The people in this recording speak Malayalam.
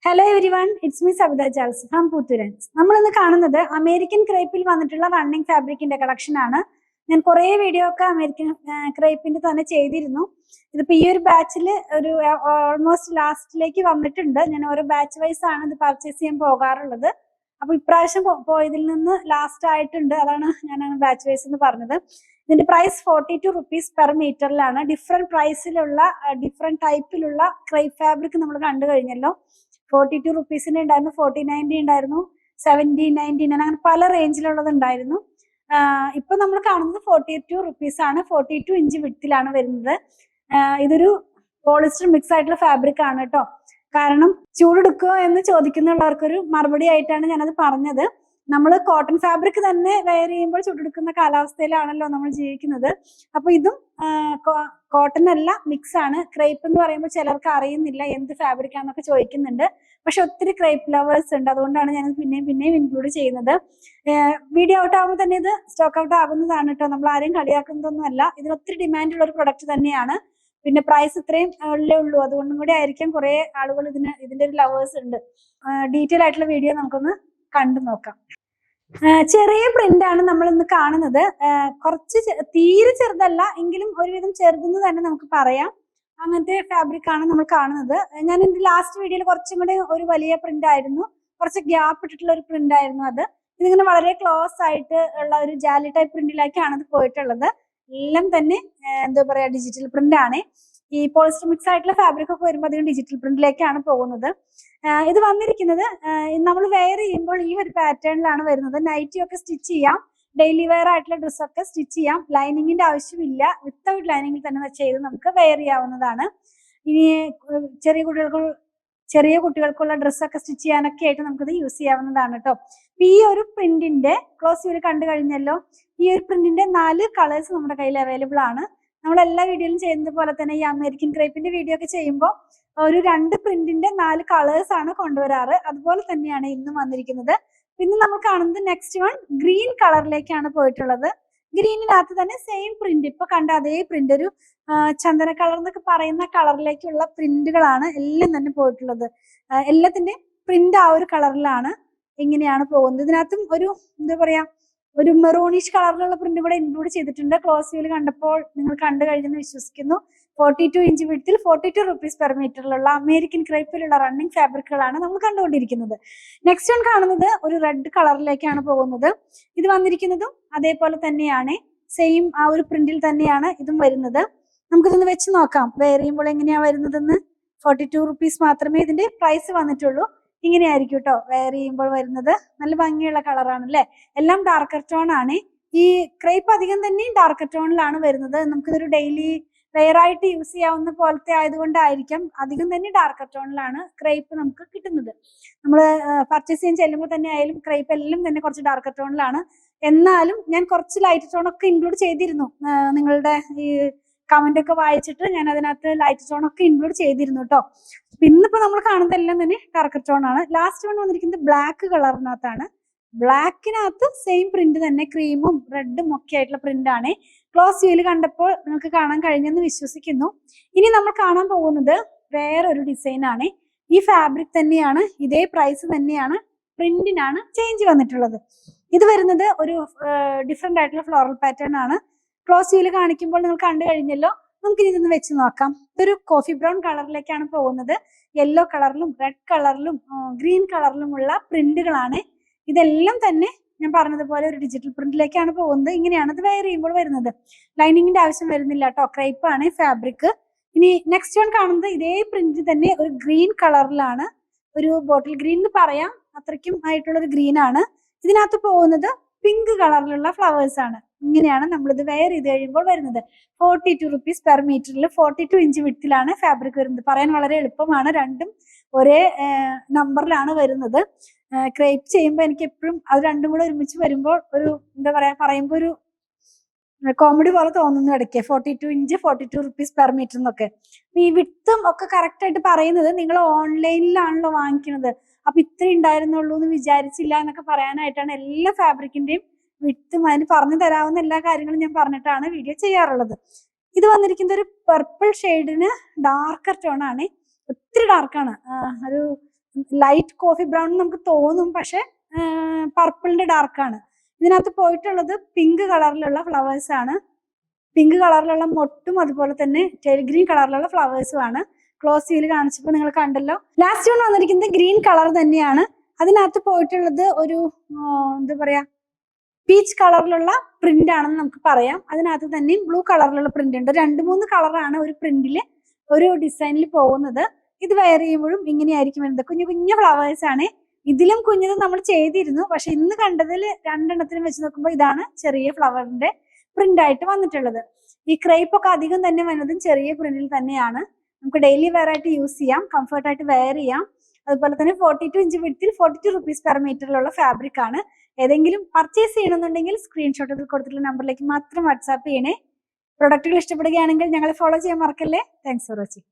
Hello everyone, it's me Savitha Charles from Puthurans. നമ്മൾ ഇന്ന് കാണുന്നത് അമേരിക്കൻ ക്രേപ്പിൽ വന്നിട്ടുള്ള റണ്ണിങ് ഫാബ്രിക്കിന്റെ കളക്ഷൻ ആണ്. ഞാൻ കുറേ വീഡിയോ ഒക്കെ അമേരിക്കൻ ക്രേപ്പിന്റെ തന്നെ ചെയ്തിരുന്നു. ഇതിപ്പോ ഈ ഒരു ബാച്ചിൽ ഒരു ഓൾമോസ്റ്റ് ലാസ്റ്റിലേക്ക് വന്നിട്ടുണ്ട്. ഞാൻ ഓരോ ബാച്ച് വൈസ് ആണ് ഇത് പർച്ചേസ് ചെയ്യാൻ പോകാറുള്ളത്. അപ്പൊ ഇപ്രാവശ്യം പോയതിൽ നിന്ന് ലാസ്റ്റ് ആയിട്ടുണ്ട്, അതാണ് ഞാൻ ബാച്ച് വൈസ് എന്ന് പറഞ്ഞത്. ഇതിന്റെ പ്രൈസ് 42 റുപ്പീസ് പെർ മീറ്ററിലാണ്. ഡിഫറെന്റ് പ്രൈസിലുള്ള ഡിഫറെന്റ് ടൈപ്പിലുള്ള ക്രേപ്പ് ഫാബ്രിക് നമ്മൾ കണ്ടു കഴിഞ്ഞല്ലോ. 42 റുപ്പീസിന്റെ ഉണ്ടായിരുന്നു, 4090 ഉണ്ടായിരുന്നു, 7099 അങ്ങനെ പല റേഞ്ചിലുള്ളത് ഉണ്ടായിരുന്നു. ഇപ്പൊ നമ്മൾ കാണുന്നത് 42 റുപ്പീസ് ആണ്. 42 ഇഞ്ച് വിഡ്ത്തിലാണ് വരുന്നത്. ഇതൊരു പോളിസ്റ്റർ മിക്സ് ആയിട്ടുള്ള ഫാബ്രിക് ആണ് കേട്ടോ. കാരണം ചൂടെടുക്കുമോ എന്ന് ചോദിക്കുന്നുള്ളവർക്കൊരു മറുപടി ആയിട്ടാണ് ഞാനത് പറഞ്ഞത്. നമ്മൾ കോട്ടൺ ഫാബ്രിക് തന്നെ വെയർ ചെയ്യുമ്പോൾ ചൂടെടുക്കുന്ന കാലാവസ്ഥയിലാണല്ലോ നമ്മൾ ജീവിക്കുന്നത്. അപ്പൊ ഇതും കോട്ടൺ അല്ല, മിക്സ് ആണ്. ക്രേപ്പ് എന്ന് പറയുമ്പോൾ ചിലർക്ക് അറിയുന്നില്ല എന്ത് ഫാബ്രിക് ആണെന്നൊക്കെ ചോദിക്കുന്നുണ്ട്. പക്ഷെ ഒത്തിരി ക്രേപ്പ് ലവേഴ്സ് ഉണ്ട്, അതുകൊണ്ടാണ് ഞാൻ പിന്നെയും ഇൻക്ലൂഡ് ചെയ്യുന്നത്. വീഡിയോ ഔട്ട് ആകുമ്പോൾ തന്നെ ഇത് സ്റ്റോക്ക് ഔട്ട് ആകുന്നതാണ് കേട്ടോ. നമ്മൾ ആരെയും കളിയാക്കുന്നതൊന്നും അല്ല. ഇതിന് ഒത്തിരി ഡിമാൻഡ് ഉള്ള ഒരു പ്രൊഡക്റ്റ് തന്നെയാണ്. പിന്നെ പ്രൈസ് ഇത്രയും ഉള്ളൂ, അതുകൊണ്ടും കൂടി ആയിരിക്കും കുറെ ആളുകൾ ഇതിന്റെ ഒരു ലവേഴ്സ് ഉണ്ട്. ഡീറ്റെയിൽ ആയിട്ടുള്ള വീഡിയോ നമുക്കൊന്ന് കണ്ടു നോക്കാം. ചെറിയ പ്രിന്റ് ആണ് നമ്മൾ ഇന്ന് കാണുന്നത്. കുറച്ച് തീരെ ചെറുതല്ല എങ്കിലും ഒരുവിധം ചെറുതെന്ന് തന്നെ നമുക്ക് പറയാം. അങ്ങനത്തെ ഫാബ്രിക് ആണ് നമ്മൾ കാണുന്നത്. ഞാൻ എന്റെ ലാസ്റ്റ് വീഡിയോയിൽ കുറച്ചും കൂടി ഒരു വലിയ പ്രിന്റ് ആയിരുന്നു, കുറച്ച് ഗ്യാപ്പ് ഇട്ടിട്ടുള്ള ഒരു പ്രിന്റ് ആയിരുന്നു അത്. ഇതിങ്ങനെ വളരെ ക്ലോസ് ആയിട്ട് ഉള്ള ഒരു ജാലി ടൈപ്പ് പ്രിന്റിലേക്കാണ് ഇത് പോയിട്ടുള്ളത്. എല്ലാം തന്നെ എന്താ പറയാ, ഡിജിറ്റൽ പ്രിന്റ് ആണ്. ഈ പോളിസ്റ്റർ മിക്സ് ആയിട്ടുള്ള ഫാബ്രിക് ഒക്കെ വരുമ്പോൾ അധികം ഡിജിറ്റൽ പ്രിന്റിലേക്കാണ് പോകുന്നത്. ഇത് വന്നിരിക്കുന്നത് നമ്മൾ വെയർ ചെയ്യുമ്പോൾ ഈ ഒരു പാറ്റേണിലാണ് വരുന്നത്. നൈറ്റി ഒക്കെ സ്റ്റിച്ച് ചെയ്യാം, ഡെയിലി വെയർ ആയിട്ടുള്ള ഡ്രസ്സൊക്കെ സ്റ്റിച്ച് ചെയ്യാം. ലൈനിങ്ങിന്റെ ആവശ്യമില്ല, വിത്തൗട്ട് ലൈനിങ്ങിൽ തന്നെ ചെയ്ത് നമുക്ക് വെയർ ചെയ്യാവുന്നതാണ്. ഇനി ചെറിയ കുട്ടികൾക്കുള്ള ഡ്രസ്സൊക്കെ സ്റ്റിച്ച് ചെയ്യാനൊക്കെ ആയിട്ട് നമുക്കിത് യൂസ് ചെയ്യാവുന്നതാണ് കേട്ടോ. ഈ ഒരു പ്രിന്റിന്റെ ക്ലോസ് വ്യൂ കണ്ടു കഴിഞ്ഞല്ലോ. ഈ ഒരു പ്രിന്റിന്റെ 4 കളേഴ്സ് നമ്മുടെ കയ്യിൽ അവൈലബിൾ ആണ്. നമ്മൾ എല്ലാ വീഡിയോയിലും ചെയ്യുന്നത് പോലെ തന്നെ ഈ അമേരിക്കൻ ക്രേപ്പിന്റെ വീഡിയോ ഒക്കെ ചെയ്യുമ്പോൾ ഒരു 2 പ്രിന്റിന്റെ 4 കളേഴ്സ് ആണ് കൊണ്ടുവരാറ്. അതുപോലെ തന്നെയാണ് ഇന്നും വന്നിരിക്കുന്നത്. പിന്നെ നമ്മൾ കാണുന്നത് നെക്സ്റ്റ് വൺ ഗ്രീൻ കളറിലേക്കാണ് പോയിട്ടുള്ളത്. ഗ്രീനിനകത്ത് തന്നെ സെയിം പ്രിന്റ്, ഇപ്പൊ കണ്ട അതേ പ്രിന്റ്, ഒരു ചന്ദന കളർ എന്നൊക്കെ പറയുന്ന കളറിലേക്കുള്ള പ്രിന്റുകളാണ് എല്ലാം തന്നെ പോയിട്ടുള്ളത്. എല്ലാത്തിന്റെയും പ്രിന്റ് ആ ഒരു കളറിലാണ് ഇങ്ങനെയാണ് പോകുന്നത്. ഇതിനകത്തും ഒരു എന്താ പറയാ, ഒരു മെറൂണിഷ് കളറിലുള്ള പ്രിന്റ് കൂടെ ഇൻക്ലൂഡ് ചെയ്തിട്ടുണ്ട്. ക്ലോസ് വ്യൂവിൽ കണ്ടപ്പോൾ നിങ്ങൾ കണ്ടു കഴിഞ്ഞെന്ന് വിശ്വസിക്കുന്നു. 42 ഇഞ്ച് വിഡ്ത്തിൽ 42 റുപ്പീസ് പെർ മീറ്ററിലുള്ള അമേരിക്കൻ ക്രേപ്പിലുള്ള റണ്ണിങ് ഫാബ്രിക്കുകളാണ് നമ്മൾ കണ്ടുകൊണ്ടിരിക്കുന്നത്. നെക്സ്റ്റ് വൺ കാണുന്നത് ഒരു റെഡ് കളറിലേക്കാണ് പോകുന്നത്. ഇത് വന്നിരിക്കുന്നതും അതേപോലെ തന്നെയാണ്, സെയിം ആ ഒരു പ്രിന്റിൽ തന്നെയാണ് ഇതും വരുന്നത്. നമുക്കിതൊന്ന് വെച്ച് നോക്കാം വെയർ ചെയ്യുമ്പോൾ എങ്ങനെയാ വരുന്നതെന്ന്. 42 റുപ്പീസ് മാത്രമേ ഇതിന്റെ പ്രൈസ് വന്നിട്ടുള്ളൂ. ഇങ്ങനെയായിരിക്കും കേട്ടോ വെയർ ചെയ്യുമ്പോൾ വരുന്നത്. നല്ല ഭംഗിയുള്ള കളറാണ് അല്ലെ. എല്ലാം ഡാർക്കർ ടോൺ ആണ്. ഈ ക്രേപ്പ് അധികം തന്നെ ഡാർക്കർ ടോണിലാണ് വരുന്നത്. നമുക്കിതൊരു ഡെയിലി വെയർ ആയിട്ട് യൂസ് ചെയ്യാവുന്ന പോലത്തെ ആയതുകൊണ്ടായിരിക്കും അധികം തന്നെ ഡാർക്കർ ടോണിലാണ് ക്രേപ്പ് നമുക്ക് കിട്ടുന്നത്. നമ്മൾ പർച്ചേസ് ചെയ്യാൻ ചെല്ലുമ്പോൾ തന്നെ ആയാലും ക്രേപ്പ് എല്ലാം തന്നെ കുറച്ച് ഡാർക്കർ ടോണിലാണ്. എന്നാലും ഞാൻ കുറച്ച് ലൈറ്റ് ടോൺ ഒക്കെ ഇൻക്ലൂഡ് ചെയ്തിരുന്നു. നിങ്ങളുടെ ഈ കമന്റ് ഒക്കെ വായിച്ചിട്ട് ഞാൻ അതിനകത്ത് ലൈറ്റ് ടോൺ ഒക്കെ ഇൻക്ലൂഡ് ചെയ്തിരുന്നു കേട്ടോ. ഇന്നിപ്പോ നമ്മൾ കാണുന്നതെല്ലാം തന്നെ ഡാർക്കർ ടോൺ ആണ്. ലാസ്റ്റ് വൺ വന്നിരിക്കുന്നത് ബ്ലാക്ക് കളറിനകത്താണ്. ബ്ലാക്കിനകത്ത് സെയിം പ്രിന്റ് തന്നെ, ക്രീമും റെഡും ഒക്കെ ആയിട്ടുള്ള പ്രിന്റ് ആണ്. ക്ലോസ് വ്യൂവിൽ കണ്ടപ്പോൾ നിങ്ങൾക്ക് കാണാൻ കഴിഞ്ഞെന്ന് വിശ്വസിക്കുന്നു. ഇനി നമ്മൾ കാണാൻ പോകുന്നത് വേറൊരു ഡിസൈൻ ആണ്. ഈ ഫാബ്രിക് തന്നെയാണ്, ഇതേ പ്രൈസ് തന്നെയാണ്, പ്രിന്റിനാണ് ചേഞ്ച് വന്നിട്ടുള്ളത്. ഇത് വരുന്നത് ഒരു ഡിഫറെന്റ് ആയിട്ടുള്ള ഫ്ലോറൽ പാറ്റേൺ ആണ്. ക്ലോസ് വ്യൂവിൽ കാണിക്കുമ്പോൾ നിങ്ങൾ കണ്ടു കഴിഞ്ഞല്ലോ. നമുക്കിനി ഇതൊന്ന് വെച്ച് നോക്കാം. ഇതൊരു കോഫി ബ്രൗൺ കളറിലേക്കാണ് പോകുന്നത്. യെല്ലോ കളറിലും റെഡ് കളറിലും ഗ്രീൻ കളറിലുമുള്ള പ്രിന്റുകളാണ്. ഇതെല്ലാം തന്നെ ഞാൻ പറഞ്ഞതുപോലെ ഒരു ഡിജിറ്റൽ പ്രിന്റിലേക്കാണ് പോകുന്നത്. ഇങ്ങനെയാണ് ഇത് വെയർ ചെയ്യുമ്പോൾ വരുന്നത്. ലൈനിങ്ങിന്റെ ആവശ്യം വരുന്നില്ല കേട്ടോ. ക്രേപ്പ് ആണ് ഫാബ്രിക്. ഇനി നെക്സ്റ്റ് വൺ കാണുന്നത് ഇതേ പ്രിന്റ് തന്നെ ഒരു ഗ്രീൻ കളറിലാണ്. ഒരു ബോട്ടിൽ ഗ്രീൻ എന്ന് പറയാം, അത്രയ്ക്കും ആയിട്ടുള്ള ഒരു ഗ്രീൻ ആണ്. ഇതിനകത്ത് പോകുന്നത് പിങ്ക് കളറിലുള്ള ഫ്ലവേഴ്സ് ആണ്. ഇങ്ങനെയാണ് നമ്മളിത് വെയർ ചെയ്ത് കഴിയുമ്പോൾ വരുന്നത്. 42 റുപ്പീസ് പെർ മീറ്ററിൽ 42 ഇഞ്ച് വിഡ്ത്തിലാണ് ഫാബ്രിക് വരുന്നത്. പറയാൻ വളരെ എളുപ്പമാണ്, രണ്ടും ഒരേ നമ്പറിലാണ് വരുന്നത്. ക്രേപ്പ് ചെയ്യുമ്പോൾ എനിക്ക് എപ്പോഴും അത് രണ്ടും കൂടെ ഒരുമിച്ച് വരുമ്പോൾ ഒരു എന്താ പറയാ, പറയുമ്പോൾ ഒരു കോമഡി പോലെ തോന്നുന്നു ഇടയ്ക്ക്. 42 ഇഞ്ച് 42 റുപ്പീസ് പെർ മീറ്റർ എന്നൊക്കെ. ഈ വിട്ടും ഒക്കെ കറക്റ്റ് ആയിട്ട് പറയുന്നത് നിങ്ങൾ ഓൺലൈനിലാണല്ലോ വാങ്ങിക്കുന്നത്. അപ്പൊ ഇത്ര ഉണ്ടായിരുന്നുള്ളൂ എന്ന് വിചാരിച്ചില്ല എന്നൊക്കെ പറയാനായിട്ടാണ് എല്ലാ ഫാബ്രിക്കിന്റെയും വിട്ടും അതിന് പറഞ്ഞു തരാവുന്ന എല്ലാ കാര്യങ്ങളും ഞാൻ പറഞ്ഞിട്ടാണ് വീഡിയോ ചെയ്യാറുള്ളത്. ഇത് വന്നിരിക്കുന്നത് ഒരു പർപ്പിൾ ഷെയ്ഡിന് ഡാർക്കർ ടോൺ ആണ്. ഒത്തിരി ഡാർക്കാണ്. ഒരു ലൈറ്റ് കോഫി ബ്രൗൺ നമുക്ക് തോന്നും, പക്ഷെ പർപ്പിളിന്റെ ഡാർക്കാണ്. ഇതിനകത്ത് പോയിട്ടുള്ളത് പിങ്ക് കളറിലുള്ള ഫ്ലവേഴ്സ് ആണ്. പിങ്ക് കളറിലുള്ള മൊട്ടും അതുപോലെ തന്നെ ടെയിൽ ഗ്രീൻ കളറിലുള്ള ഫ്ലവേഴ്സും ആണ്. ക്ലോസ് വ്യൂല് കാണിച്ചപ്പോൾ നിങ്ങൾ കണ്ടല്ലോ. ലാസ്റ്റ് വൺ വന്നിരിക്കുന്നത് ഗ്രീൻ കളർ തന്നെയാണ്. അതിനകത്ത് പോയിട്ടുള്ളത് ഒരു എന്താ പറയാ പീച്ച് കളറിലുള്ള പ്രിന്റ് ആണെന്ന് നമുക്ക് പറയാം. അതിനകത്ത് തന്നെ ബ്ലൂ കളറിലുള്ള പ്രിന്റ് ഉണ്ട്. 2-3 കളറാണ് ഒരു പ്രിന്റില് ഒരു ഡിസൈനിൽ പോകുന്നത്. ഇത് വെയർ ചെയ്യുമ്പോഴും ഇങ്ങനെയായിരിക്കും വരുന്നത്. കുഞ്ഞു കുഞ്ഞു ഫ്ലവേഴ്സ് ആണ്. ഇതിലും കുഞ്ഞത് നമ്മൾ ചെയ്തിരുന്നു, പക്ഷെ ഇന്ന് കണ്ടതിൽ 2 എണ്ണത്തിനും വെച്ച് നോക്കുമ്പോൾ ഇതാണ് ചെറിയ ഫ്ലവറിന്റെ പ്രിന്റ് ആയിട്ട് വന്നിട്ടുള്ളത്. ഈ ക്രേപ്പ് ഒക്കെ അധികം തന്നെ വരുന്നതും ചെറിയ പ്രിന്റിൽ തന്നെയാണ്. നമുക്ക് ഡെയിലി വെയർ ആയിട്ട് യൂസ് ചെയ്യാം, കംഫർട്ടായിട്ട് വെയർ ചെയ്യാം. അതുപോലെ തന്നെ 42 ഇഞ്ച് വിഡ്ത്തിൽ 42 റുപ്പീസ് പെർ മീറ്ററിലുള്ള ഫാബ്രിക് ആണ്. ഏതെങ്കിലും പർച്ചേസ് ചെയ്യണമെന്നുണ്ടെങ്കിൽ സ്ക്രീൻഷോട്ട് ഇതിൽ കൊടുത്തിട്ടുള്ള നമ്പറിലേക്ക് മാത്രം വാട്സാപ്പ് ചെയ്യണേ. പ്രൊഡക്റ്റുകൾ ഇഷ്ടപ്പെടുകയാണെങ്കിൽ ഞങ്ങളെ ഫോളോ ചെയ്യാൻ മറക്കല്ലേ. Thanks for watching.